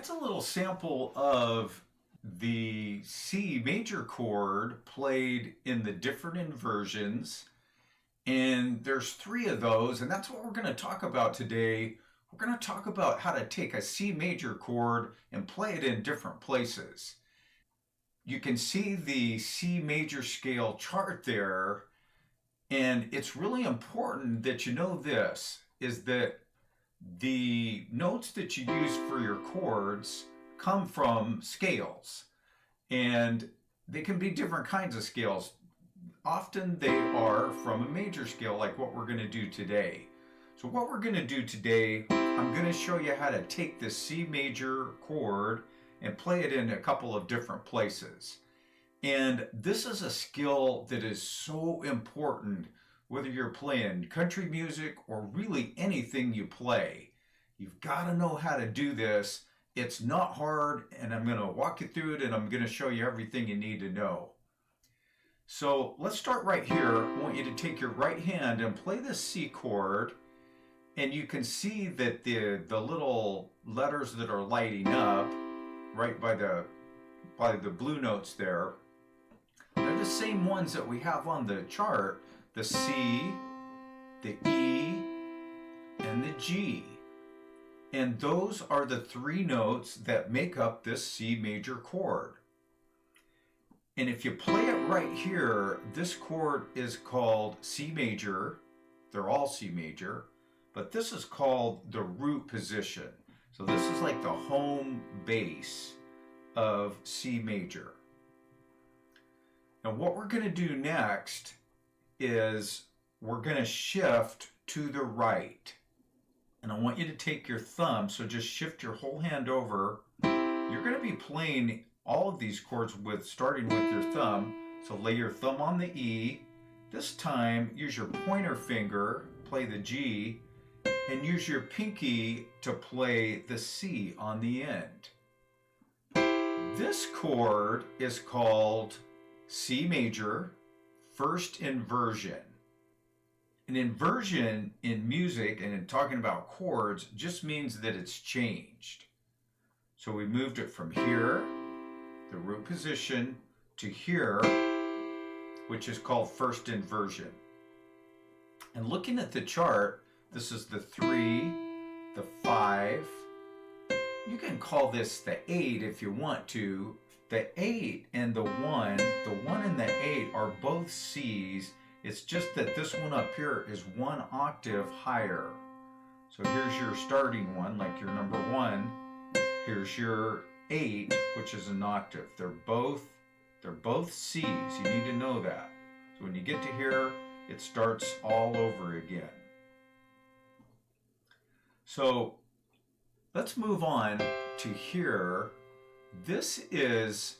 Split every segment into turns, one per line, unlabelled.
that's a little sample of the C major chord played in the different inversions. And there's 3 of those, and that's what we're going to talk about today. We're going to talk about how to take a C major chord and play it in different places. You can see the C major scale chart there, and it's really important that you know this, is that the notes that you use for your chords come from scales, and they can be different kinds of scales. Often they are from a major scale, like what we're going to do today. So what we're going to do today, I'm going to show you how to take the C major chord and play it in a couple of different places. And this is a skill that is so important, whether you're playing country music or really anything you play. You've got to know how to do this. It's not hard, and I'm going to walk you through it, and I'm going to show you everything you need to know. So let's start right here. I want you to take your right hand and play the C chord, and you can see that the little letters that are lighting up right by the blue notes there, they're the same ones that we have on the chart: the C, the E, and the G. And those are the 3 notes that make up this C major chord. And if you play it right here, this chord is called C major. They're all C major, but this is called the root position. So this is like the home base of C major. Now what we're going to do next is we're going to shift to the right. And I want you to take your thumb, so just shift your whole hand over. You're going to be playing all of these chords starting with your thumb. So lay your thumb on the E. This time, use your pointer finger, play the G, and use your pinky to play the C on the end. This chord is called C major, first inversion. An inversion in music and in talking about chords just means that it's changed. So we moved it from here, the root position, to here, which is called first inversion. And looking at the chart, this is the 3, the 5. You can call this the 8 if you want to. The 8 and the 1 and the 8 are both C's. It's just that this one up here is 1 octave higher. So here's your starting one, like your number 1. Here's your 8, which is an octave. They're both C's. You need to know that. So when you get to here, it starts all over again. So let's move on to here. This is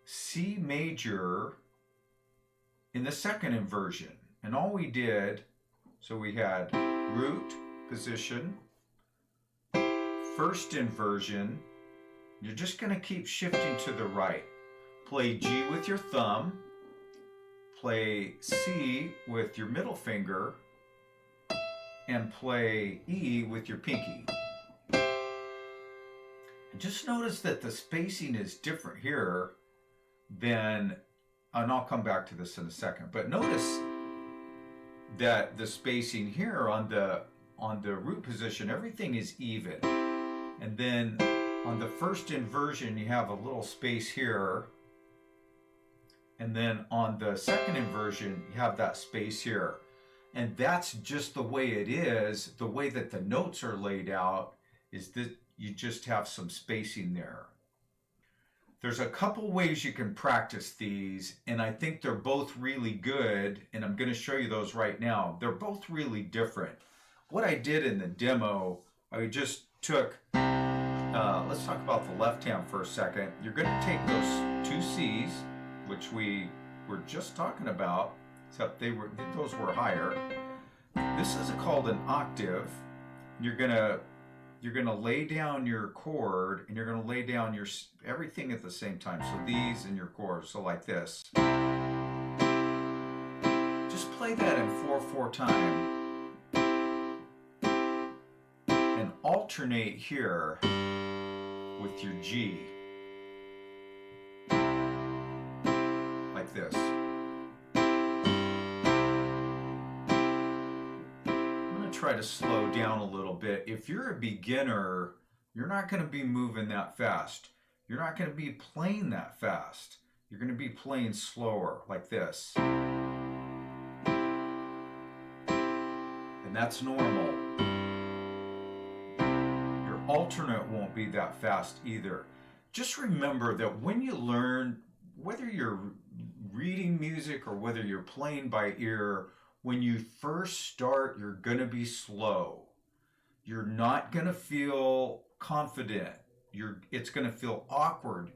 C major in the second inversion. And all we did, so we had root position, first inversion. You're just going to keep shifting to the right. Play G with your thumb, play C with your middle finger, and play E with your pinky. And just notice that the spacing is different here than, and I'll come back to this in a second, but notice that the spacing here on the root position, everything is even. And then on the first inversion, you have a little space here. And then on the second inversion, you have that space here. And that's just the way it is. The way that the notes are laid out is that you just have some spacing there. There's a couple ways you can practice these, and I think they're both really good, and I'm going to show you those right now. They're both really different. What I did in the demo, I just took, let's talk about the left hand for a second. You're going to take those 2 C's, which we were just talking about, except those were higher. This is called an octave. You're gonna lay down your chord, and you're gonna lay down your everything at the same time. So these and your chords, so like this. Just play that in 4/4 time, and alternate here. with your G. Like this. I'm going to try to slow down a little bit. If you're a beginner, you're not going to be moving that fast. You're not going to be playing that fast. You're going to be playing slower, like this. And that's normal. Your alternate won't be that fast either. Just remember that when you learn, whether you're reading music or whether you're playing by ear, when you first start, you're going to be slow. You're not going to feel confident. It's going to feel awkward.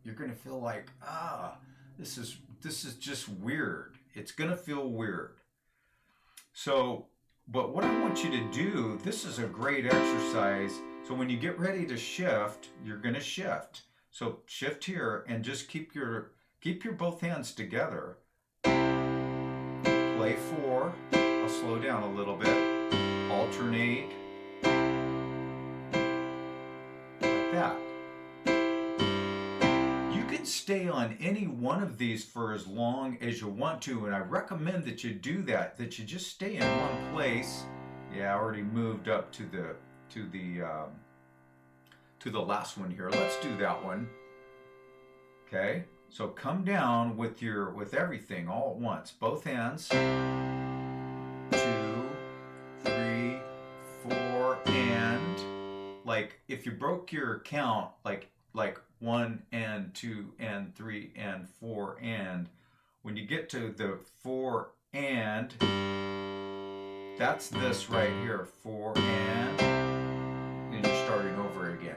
You're going to feel like, this is just weird. It's going to feel weird. So, but what I want you to do, this is a great exercise. So when you get ready to shift, you're going to shift. So shift here and just keep your both hands together. Play 4. I'll slow down a little bit. Alternate. Like that. You can stay on any one of these for as long as you want to, and I recommend that you do that you just stay in one place. Yeah, I already moved up to the last one here. Let's do that one. Okay, so come down with everything all at once. Both hands. 2, 3, 4, and like if you broke your count, like 1 and 2 and 3 and 4 and when you get to the 4 and, that's this right here. 4 and then you're starting over again.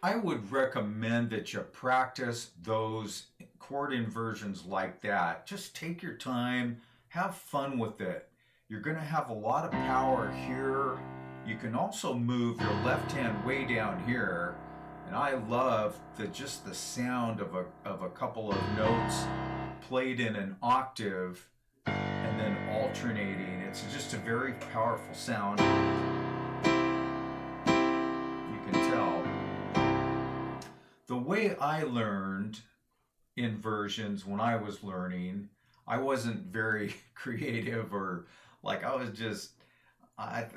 I would recommend that you practice those chord inversions like that. Just take your time, have fun with it. You're going to have a lot of power here. You can also move your left hand way down here. And I love just the sound of a couple of notes played in an octave and then alternating. It's just a very powerful sound. You can tell. The way I learned inversions when I was learning, I wasn't very creative or like I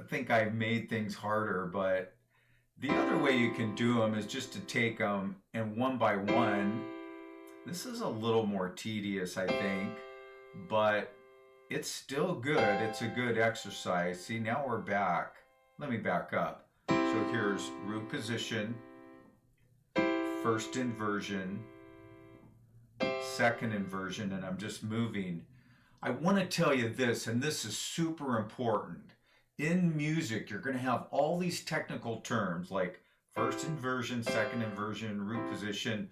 think I made things harder, but the other way you can do them is just to take them and one by one. This is a little more tedious, I think, but it's still good. It's a good exercise. See, now we're back. Let me back up. So here's root position, first inversion, second inversion, and I'm just moving. I want to tell you this, and this is super important. In music, you're going to have all these technical terms like first inversion, second inversion, root position.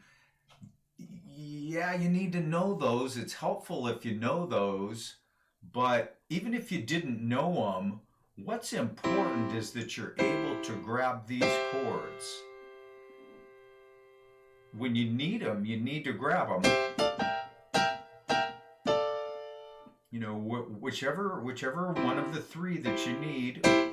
Yeah, you need to know those. It's helpful if you know those. But even if you didn't know them, what's important is that you're able to grab these chords. When you need them, you need to grab them. You know, whichever one of the three that you need them.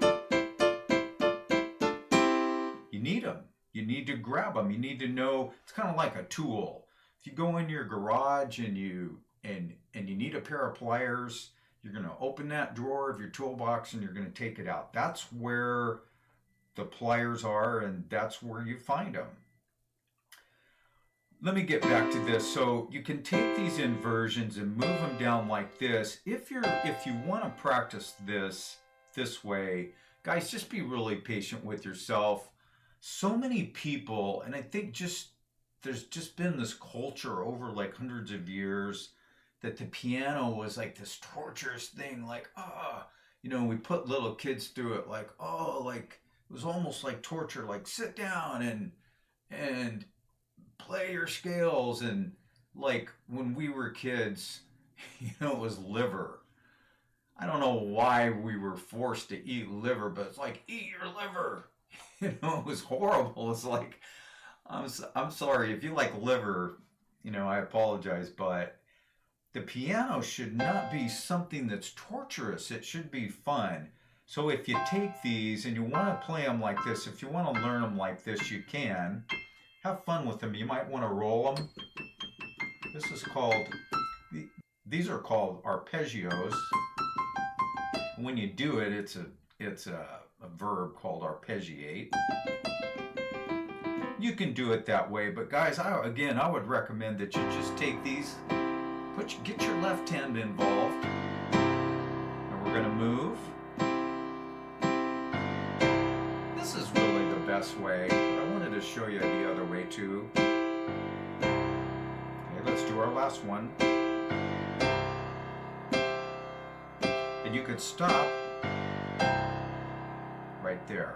You need to grab them. You need to know. It's kind of like a tool. If you go in your garage and you need a pair of pliers, you're going to open that drawer of your toolbox and you're going to take it out. That's where the pliers are, and that's where you find them. Let me get back to this. So you can take these inversions and move them down like this. If you want to practice this way, guys, just be really patient with yourself. So many people, and I think there's just been this culture over like hundreds of years that the piano was like this torturous thing, like, we put little kids through it like, like it was almost like torture, like sit down and play your scales. And like when we were kids, it was liver. I don't know why we were forced to eat liver, but it's like, eat your liver. It was horrible. It's like, I'm sorry if you like liver, I apologize, but the piano should not be something that's torturous. It should be fun. So if you take these and you want to play them like this, if you want to learn them like this, you can. Have fun with them. You might want to roll them. This is called, these are called arpeggios. When you do it, it's a verb called arpeggiate. You can do it that way, but guys, I would recommend that you just take these, get your left hand involved, and we're going to move. This is really the best way, but I wanted to show you the other way too. Okay, let's do our last one. And you could stop right there.